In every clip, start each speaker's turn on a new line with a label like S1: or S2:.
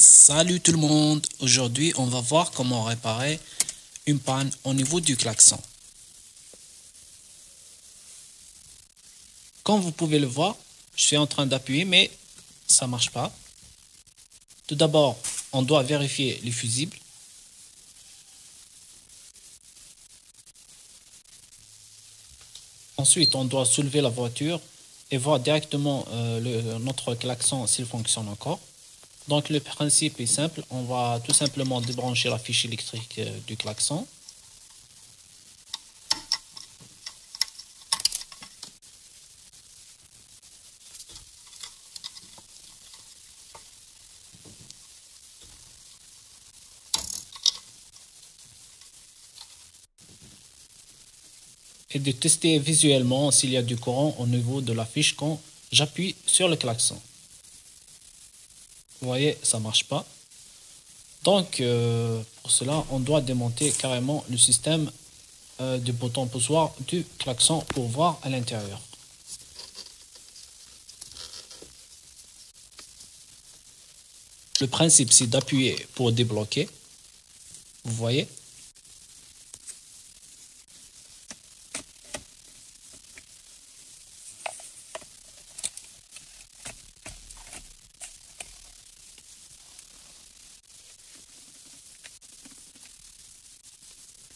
S1: Salut tout le monde, aujourd'hui on va voir comment réparer une panne au niveau du klaxon. Comme vous pouvez le voir, je suis en train d'appuyer mais ça ne marche pas. Tout d'abord, on doit vérifier les fusibles. Ensuite, on doit soulever la voiture et voir directement notre klaxon s'il fonctionne encore. Donc le principe est simple, on va tout simplement débrancher la fiche électrique du klaxon. Et de tester visuellement s'il y a du courant au niveau de la fiche quand j'appuie sur le klaxon. Vous voyez, ça ne marche pas. Donc, pour cela, on doit démonter carrément le système du bouton poussoir du klaxon pour voir à l'intérieur. Le principe, c'est d'appuyer pour débloquer. Vous voyez?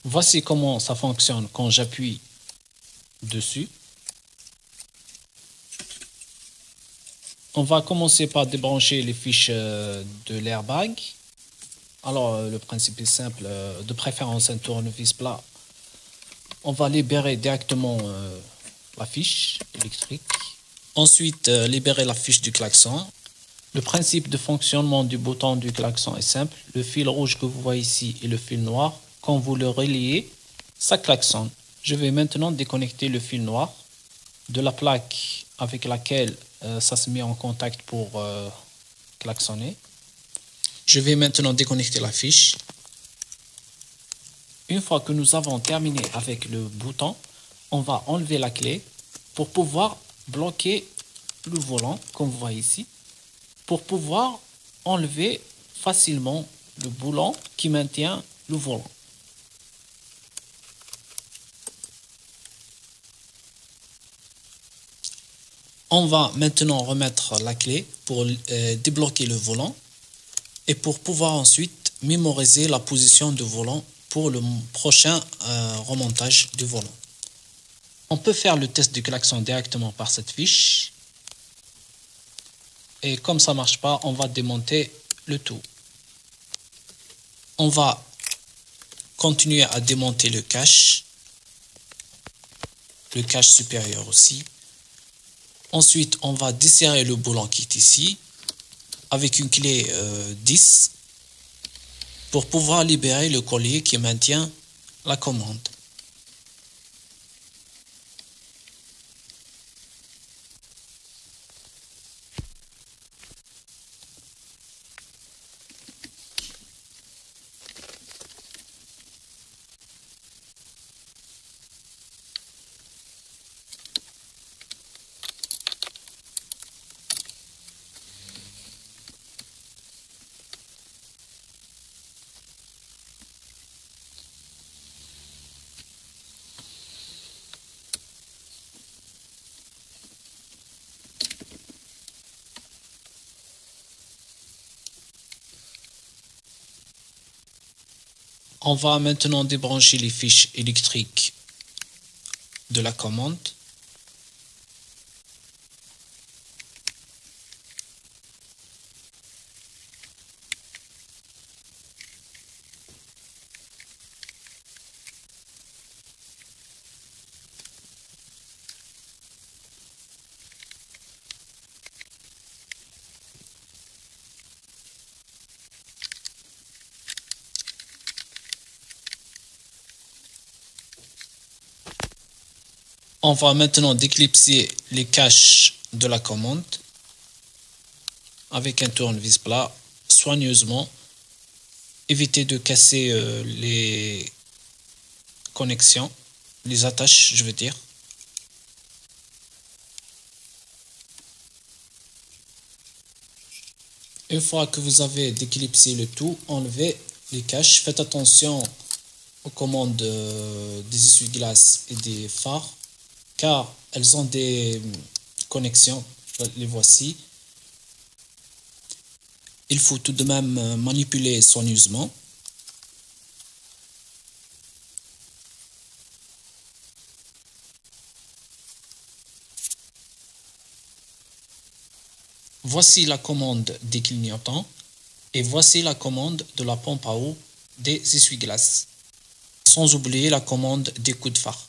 S1: Voici comment ça fonctionne quand j'appuie dessus. On va commencer par débrancher les fiches de l'airbag. Alors, le principe est simple, de préférence un tournevis plat. On va libérer directement la fiche électrique. Ensuite, libérer la fiche du klaxon. Le principe de fonctionnement du bouton du klaxon est simple. Le fil rouge que vous voyez ici et le fil noir, quand vous le reliez, ça klaxonne. Je vais maintenant déconnecter le fil noir de la plaque avec laquelle ça se met en contact pour klaxonner. Je vais maintenant déconnecter la fiche. Une fois que nous avons terminé avec le bouton, on va enlever la clé pour pouvoir bloquer le volant, comme vous voyez ici, pour pouvoir enlever facilement le boulon qui maintient le volant. On va maintenant remettre la clé pour débloquer le volant et pour pouvoir ensuite mémoriser la position du volant pour le prochain remontage du volant. On peut faire le test du klaxon directement par cette fiche. Et comme ça ne marche pas, on va démonter le tout. On va continuer à démonter le cache supérieur aussi. Ensuite, on va desserrer le boulon qui est ici avec une clé 10 pour pouvoir libérer le collier qui maintient la commande. On va maintenant débrancher les fiches électriques de la commande. On va maintenant déclipser les caches de la commande avec un tournevis plat soigneusement. Évitez de casser les connexions, les attaches, je veux dire. Une fois que vous avez déclipsé le tout, enlevez les caches. Faites attention aux commandes des essuie-glaces et des phares, car elles ont des connexions. Les voici. Il faut tout de même manipuler soigneusement. Voici la commande des clignotants et voici la commande de la pompe à eau des essuie-glaces. Sans oublier la commande des coups de phare.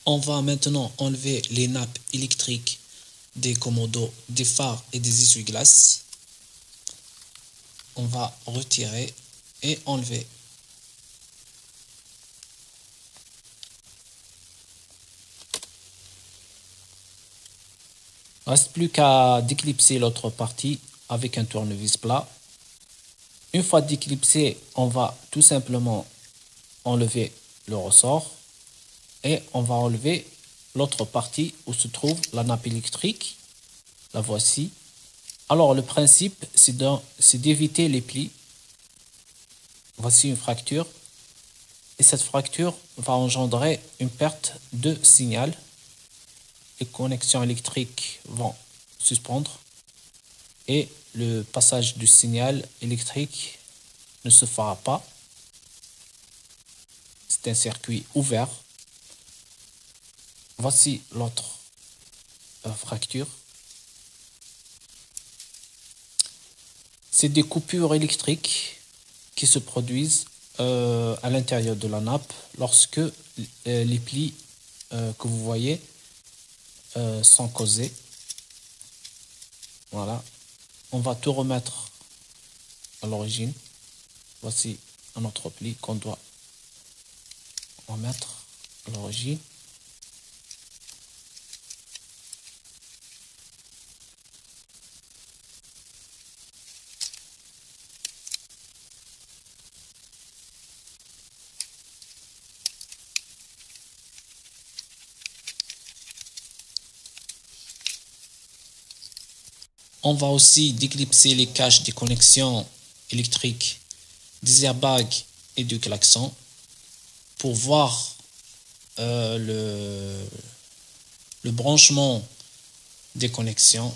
S1: On va maintenant enlever les nappes électriques des commodos, des phares et des essuie-glaces. On va retirer et enlever. Il ne reste plus qu'à déclipser l'autre partie avec un tournevis plat. Une fois déclipsé, on va tout simplement enlever le ressort et on va enlever l'autre partie où se trouve la nappe électrique. La voici. Alors le principe, c'est d'éviter les plis. Voici une fracture et cette fracture va engendrer une perte de signal. Les connexions électriques vont suspendre et le passage du signal électrique ne se fera pas. C'est un circuit ouvert. Voici l'autre fracture. C'est des coupures électriques qui se produisent à l'intérieur de la nappe lorsque les plis que vous voyez sont causés. Voilà. On va tout remettre à l'origine. Voici un autre pli qu'on doit remettre à l'origine. On va aussi déclipser les caches des connexions électriques, des airbags et du klaxon pour voir le branchement des connexions.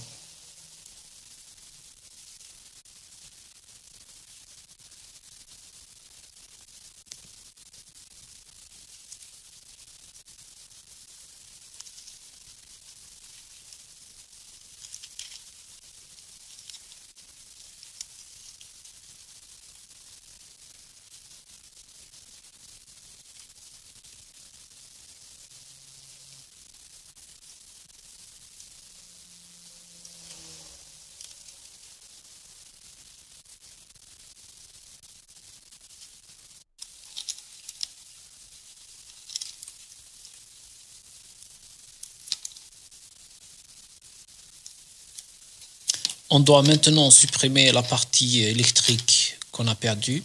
S1: On doit maintenant supprimer la partie électrique qu'on a perdue.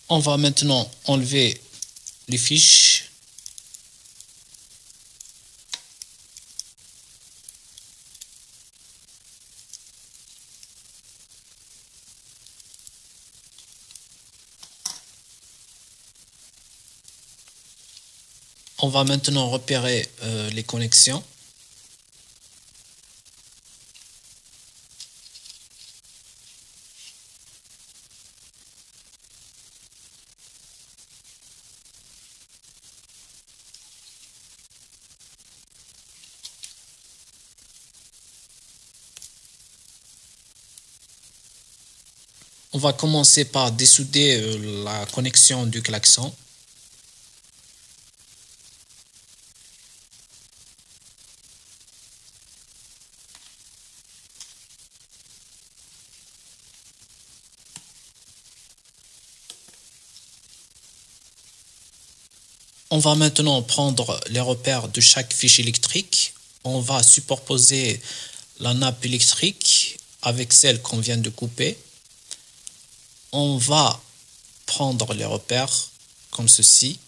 S1: On va maintenant enlever les fiches. On va maintenant repérer les connexions. On va commencer par dessouder la connexion du klaxon. On va maintenant prendre les repères de chaque fiche électrique. on va superposer la nappe électrique avec celle qu'on vient de couper. On va prendre les repères comme ceci.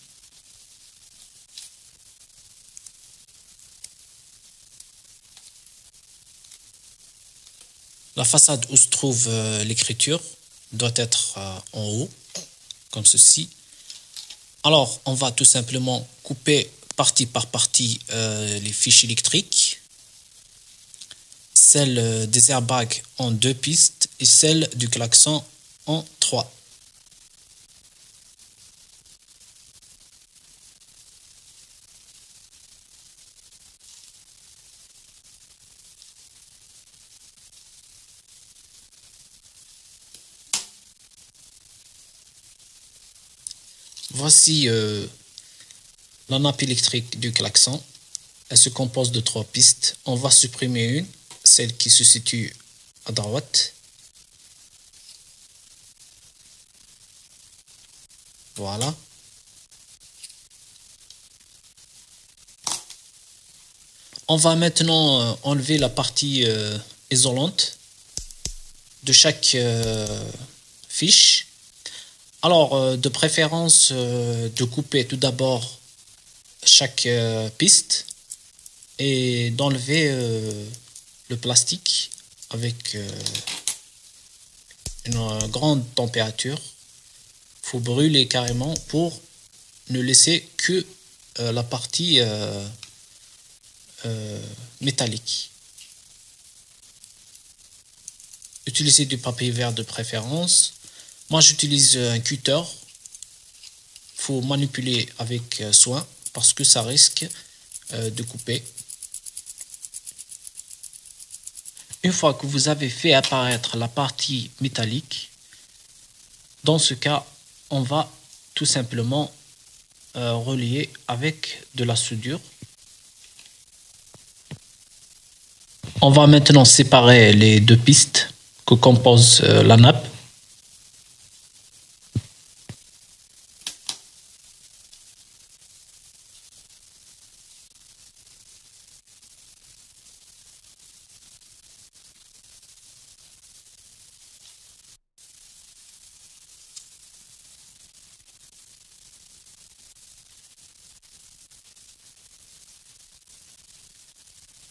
S1: La façade où se trouve l'écriture doit être en haut, comme ceci. Alors, on va tout simplement couper partie par partie les fiches électriques. Celle des airbags en 2 pistes et celle du klaxon en 3. Voici la nappe électrique du klaxon. Elle se compose de 3 pistes. On va supprimer une, celle qui se situe à droite. Voilà. On va maintenant enlever la partie isolante de chaque fiche. Alors, de préférence, de couper tout d'abord chaque piste et d'enlever le plastique avec une grande température. Il faut brûler carrément pour ne laisser que la partie métallique. Utilisez du papier vert de préférence. Moi, j'utilise un cutter. Il faut manipuler avec soin parce que ça risque de couper. Une fois que vous avez fait apparaître la partie métallique, dans ce cas, on va tout simplement relier avec de la soudure. On va maintenant séparer les 2 pistes que compose la nappe.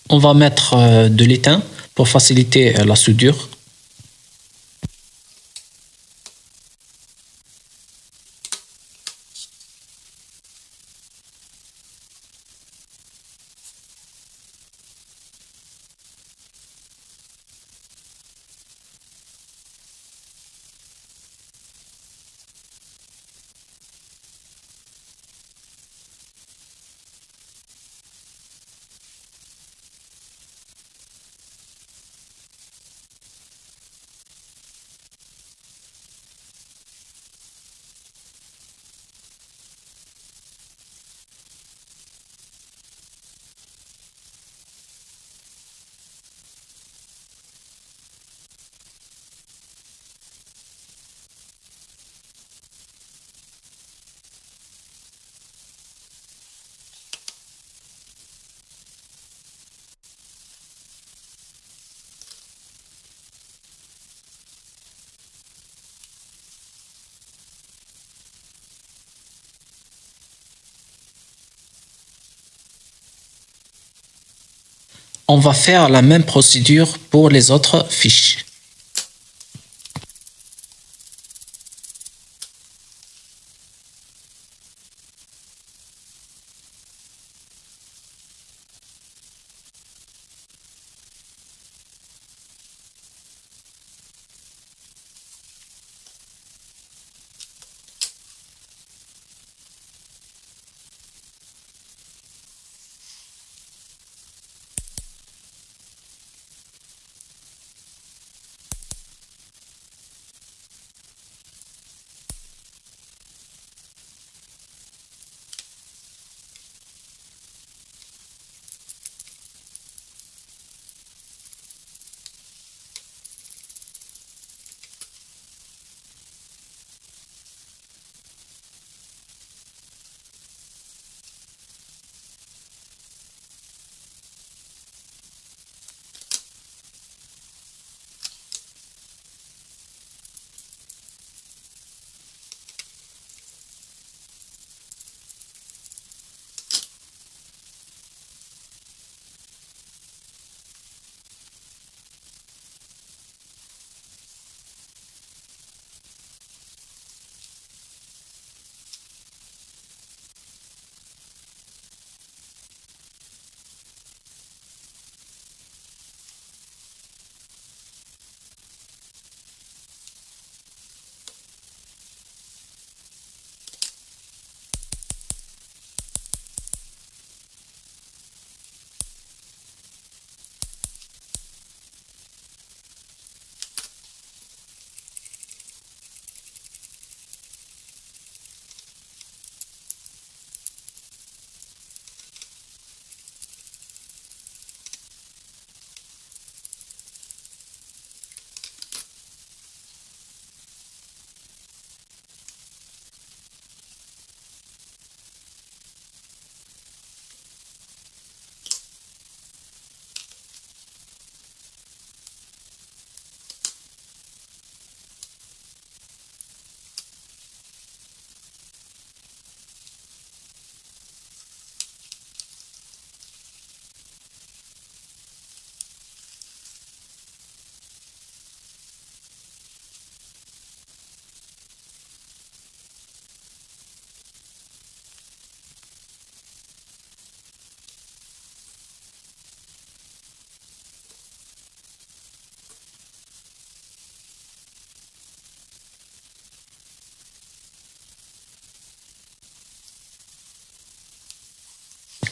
S1: On va mettre de l'étain pour faciliter la soudure. On va faire la même procédure pour les autres fiches.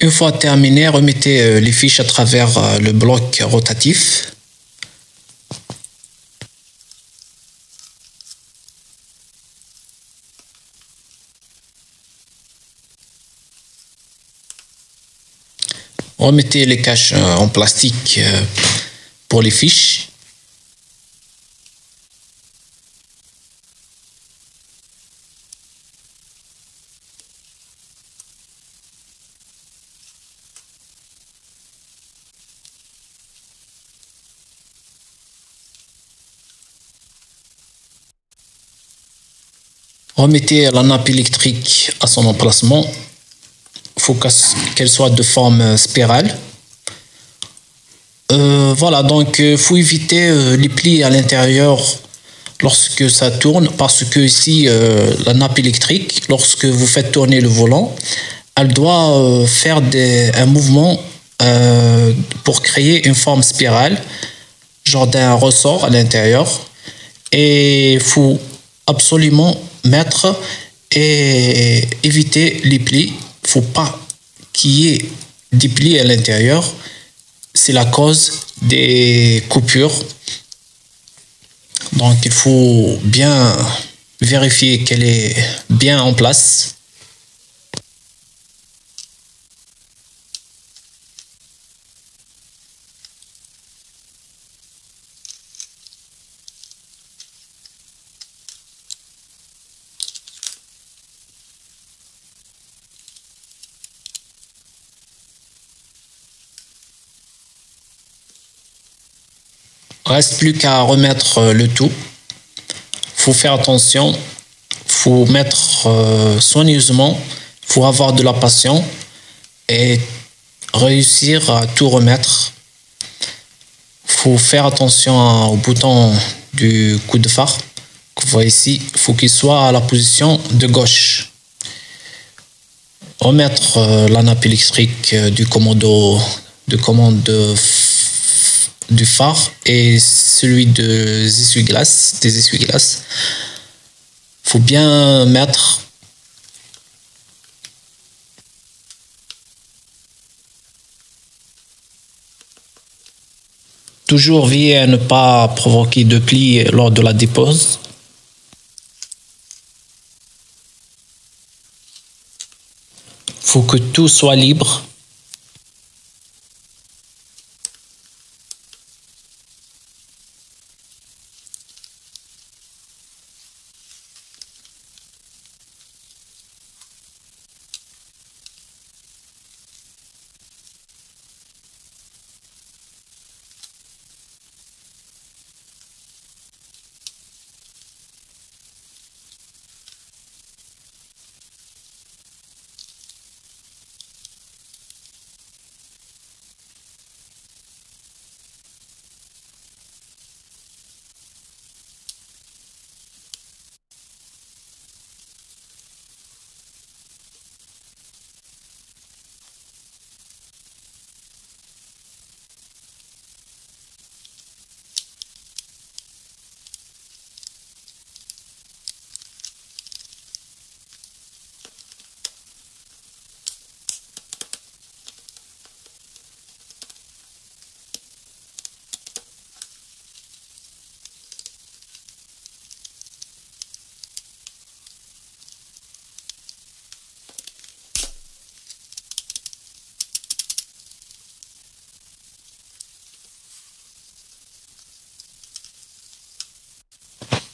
S1: Une fois terminé, remettez les fiches à travers le bloc rotatif. Remettez les caches en plastique pour les fiches. Remettez la nappe électrique à son emplacement. Il faut qu'elle soit de forme spirale. Voilà, donc il faut éviter les plis à l'intérieur lorsque ça tourne, parce que ici, la nappe électrique, lorsque vous faites tourner le volant, elle doit faire un mouvement pour créer une forme spirale, genre d'un ressort à l'intérieur. Et il faut absolument mettre et éviter les plis. Il ne faut pas qu'il y ait des plis à l'intérieur. C'est la cause des coupures. Donc il faut bien vérifier qu'elle est bien en place. Reste plus qu'à remettre le tout. Faut faire attention, faut mettre soigneusement, faut avoir de la patience et réussir à tout remettre. Faut faire attention au bouton du coup de phare que vous voyez ici. Faut qu'il soit à la position de gauche. Remettre la nappe électrique du commande du phare et celui des essuie-glaces. Faut bien mettre. Toujours veiller à ne pas provoquer de plis lors de la dépose. Faut que tout soit libre.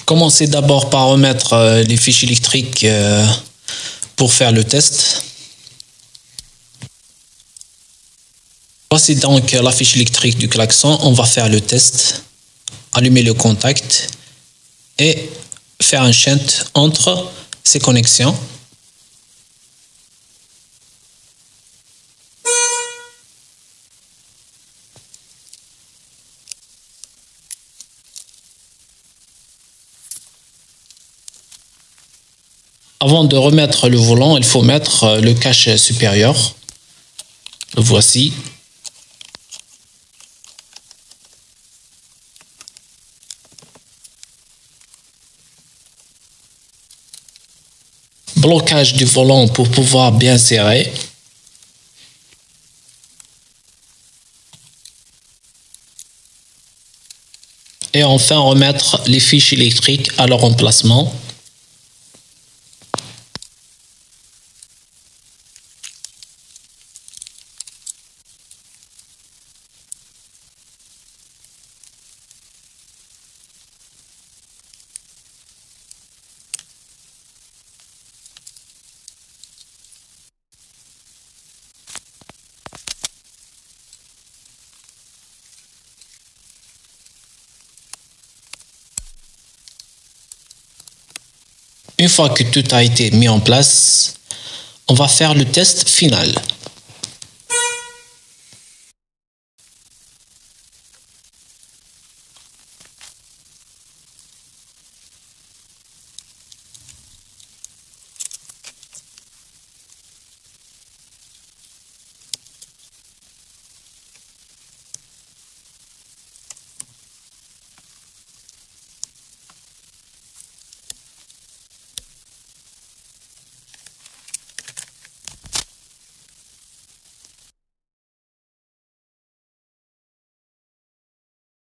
S1: Commencez d'abord par remettre les fiches électriques pour faire le test. Voici donc la fiche électrique du klaxon. On va faire le test. Allumer le contact et faire un shunt entre ces connexions. Avant de remettre le volant, il faut mettre le cache supérieur. Le voici. Blocage du volant pour pouvoir bien serrer. Et enfin remettre les fiches électriques à leur emplacement. Une fois que tout a été mis en place, on va faire le test final.